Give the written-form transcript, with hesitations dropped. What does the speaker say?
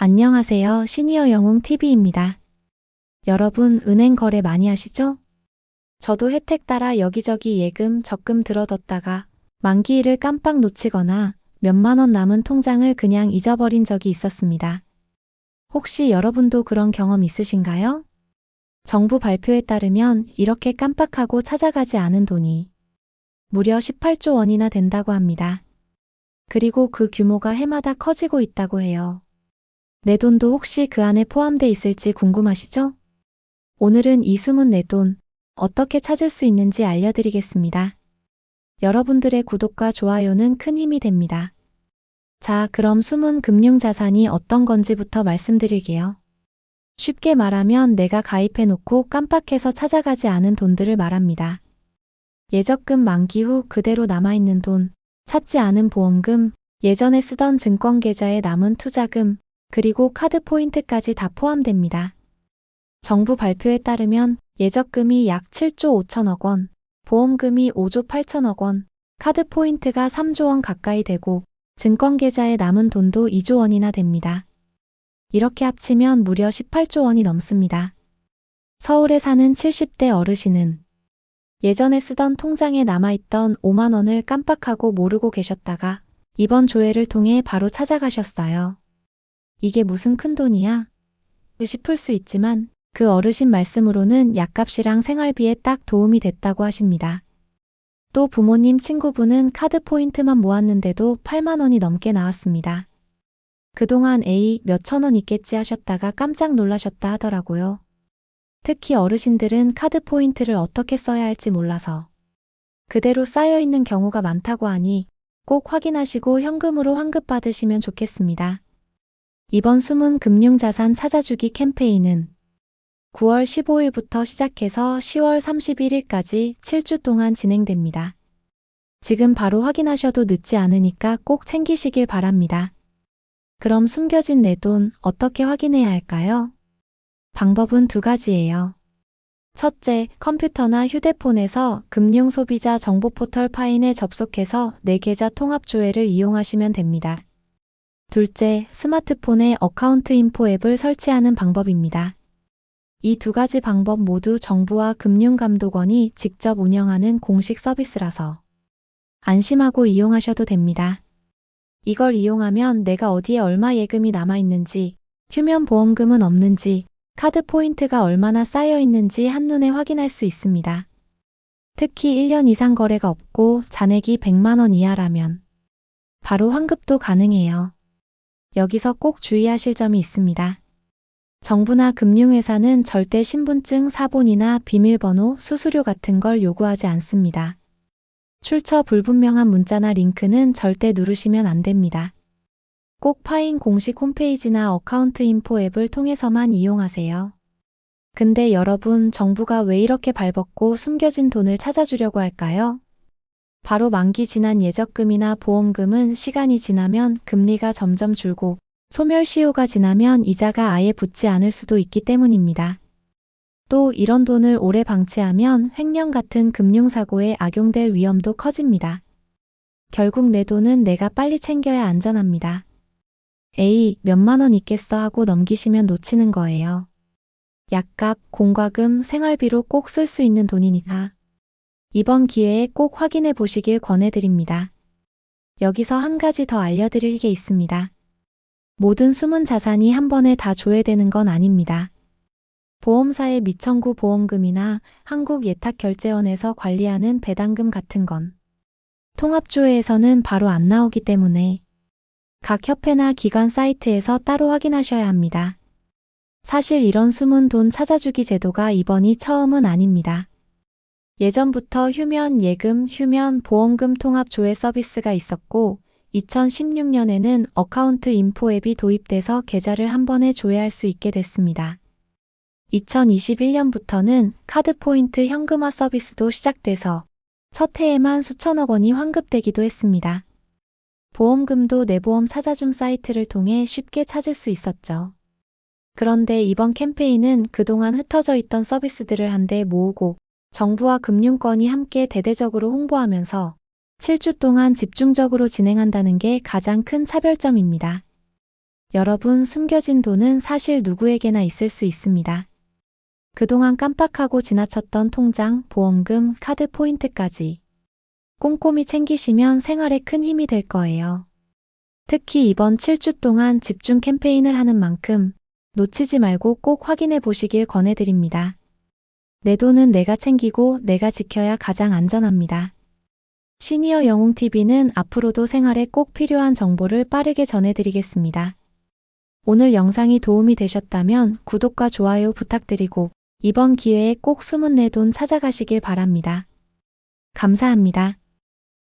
안녕하세요. 시니어 영웅TV입니다. 여러분, 은행 거래 많이 하시죠? 저도 혜택 따라 여기저기 예금, 적금 들어뒀다가 만기일을 깜빡 놓치거나 몇만 원 남은 통장을 그냥 잊어버린 적이 있었습니다. 혹시 여러분도 그런 경험 있으신가요? 정부 발표에 따르면 이렇게 깜빡하고 찾아가지 않은 돈이 무려 18조 원이나 된다고 합니다. 그리고 그 규모가 해마다 커지고 있다고 해요. 내 돈도 혹시 그 안에 포함돼 있을지 궁금하시죠? 오늘은 이 숨은 내 돈, 어떻게 찾을 수 있는지 알려드리겠습니다. 여러분들의 구독과 좋아요는 큰 힘이 됩니다. 자, 그럼 숨은 금융자산이 어떤 건지부터 말씀드릴게요. 쉽게 말하면 내가 가입해놓고 깜빡해서 찾아가지 않은 돈들을 말합니다. 예적금 만기 후 그대로 남아있는 돈, 찾지 않은 보험금, 예전에 쓰던 증권계좌에 남은 투자금, 그리고 카드 포인트까지 다 포함됩니다. 정부 발표에 따르면 예적금이 약 7조 5천억 원, 보험금이 5조 8천억 원, 카드 포인트가 3조 원 가까이 되고 증권계좌에 남은 돈도 2조 원이나 됩니다. 이렇게 합치면 무려 18조 원이 넘습니다. 서울에 사는 70대 어르신은 예전에 쓰던 통장에 남아있던 5만 원을 깜빡하고 모르고 계셨다가 이번 조회를 통해 바로 찾아가셨어요. 이게 무슨 큰돈이야? 싶을 수 있지만 그 어르신 말씀으로는 약값이랑 생활비에 딱 도움이 됐다고 하십니다. 또 부모님 친구분은 카드 포인트만 모았는데도 8만 원이 넘게 나왔습니다. 그동안 에이 몇천 원 있겠지 하셨다가 깜짝 놀라셨다 하더라고요. 특히 어르신들은 카드 포인트를 어떻게 써야 할지 몰라서 그대로 쌓여있는 경우가 많다고 하니 꼭 확인하시고 현금으로 환급받으시면 좋겠습니다. 이번 숨은 금융자산 찾아주기 캠페인은 9월 15일부터 시작해서 10월 31일까지 7주 동안 진행됩니다. 지금 바로 확인하셔도 늦지 않으니까 꼭 챙기시길 바랍니다. 그럼 숨겨진 내 돈 어떻게 확인해야 할까요? 방법은 두 가지예요. 첫째, 컴퓨터나 휴대폰에서 금융소비자 정보 포털 파인에 접속해서 내 계좌 통합 조회를 이용하시면 됩니다. 둘째, 스마트폰에 어카운트 인포 앱을 설치하는 방법입니다. 이 두 가지 방법 모두 정부와 금융감독원이 직접 운영하는 공식 서비스라서 안심하고 이용하셔도 됩니다. 이걸 이용하면 내가 어디에 얼마 예금이 남아있는지, 휴면 보험금은 없는지, 카드 포인트가 얼마나 쌓여있는지 한눈에 확인할 수 있습니다. 특히 1년 이상 거래가 없고 잔액이 100만 원 이하라면 바로 환급도 가능해요. 여기서 꼭 주의하실 점이 있습니다. 정부나 금융회사는 절대 신분증 사본이나 비밀번호, 수수료 같은 걸 요구하지 않습니다. 출처 불분명한 문자나 링크는 절대 누르시면 안 됩니다. 꼭 파인 공식 홈페이지나 어카운트 인포 앱을 통해서만 이용하세요. 근데 여러분, 정부가 왜 이렇게 발벗고 숨겨진 돈을 찾아주려고 할까요? 바로 만기 지난 예적금이나 보험금은 시간이 지나면 금리가 점점 줄고 소멸시효가 지나면 이자가 아예 붙지 않을 수도 있기 때문입니다. 또 이런 돈을 오래 방치하면 횡령 같은 금융사고에 악용될 위험도 커집니다. 결국 내 돈은 내가 빨리 챙겨야 안전합니다. 에이, 몇만 원 있겠어 하고 넘기시면 놓치는 거예요. 약값, 공과금, 생활비로 꼭 쓸 수 있는 돈이니까. 이번 기회에 꼭 확인해 보시길 권해드립니다. 여기서 한 가지 더 알려드릴 게 있습니다. 모든 숨은 자산이 한 번에 다 조회되는 건 아닙니다. 보험사의 미청구 보험금이나 한국예탁결제원에서 관리하는 배당금 같은 건 통합조회에서는 바로 안 나오기 때문에 각 협회나 기관 사이트에서 따로 확인하셔야 합니다. 사실 이런 숨은 돈 찾아주기 제도가 이번이 처음은 아닙니다. 예전부터 휴면 예금, 휴면 보험금 통합 조회 서비스가 있었고 2016년에는 어카운트 인포 앱이 도입돼서 계좌를 한 번에 조회할 수 있게 됐습니다. 2021년부터는 카드 포인트 현금화 서비스도 시작돼서 첫 해에만 수천억 원이 환급되기도 했습니다. 보험금도 내보험 찾아줌 사이트를 통해 쉽게 찾을 수 있었죠. 그런데 이번 캠페인은 그동안 흩어져 있던 서비스들을 한데 모으고 정부와 금융권이 함께 대대적으로 홍보하면서 7주 동안 집중적으로 진행한다는 게 가장 큰 차별점입니다. 여러분, 숨겨진 돈은 사실 누구에게나 있을 수 있습니다. 그동안 깜빡하고 지나쳤던 통장, 보험금, 카드 포인트까지 꼼꼼히 챙기시면 생활에 큰 힘이 될 거예요. 특히 이번 7주 동안 집중 캠페인을 하는 만큼 놓치지 말고 꼭 확인해 보시길 권해드립니다. 내 돈은 내가 챙기고 내가 지켜야 가장 안전합니다. 시니어 영웅TV는 앞으로도 생활에 꼭 필요한 정보를 빠르게 전해드리겠습니다. 오늘 영상이 도움이 되셨다면 구독과 좋아요 부탁드리고 이번 기회에 꼭 숨은 내 돈 찾아가시길 바랍니다. 감사합니다.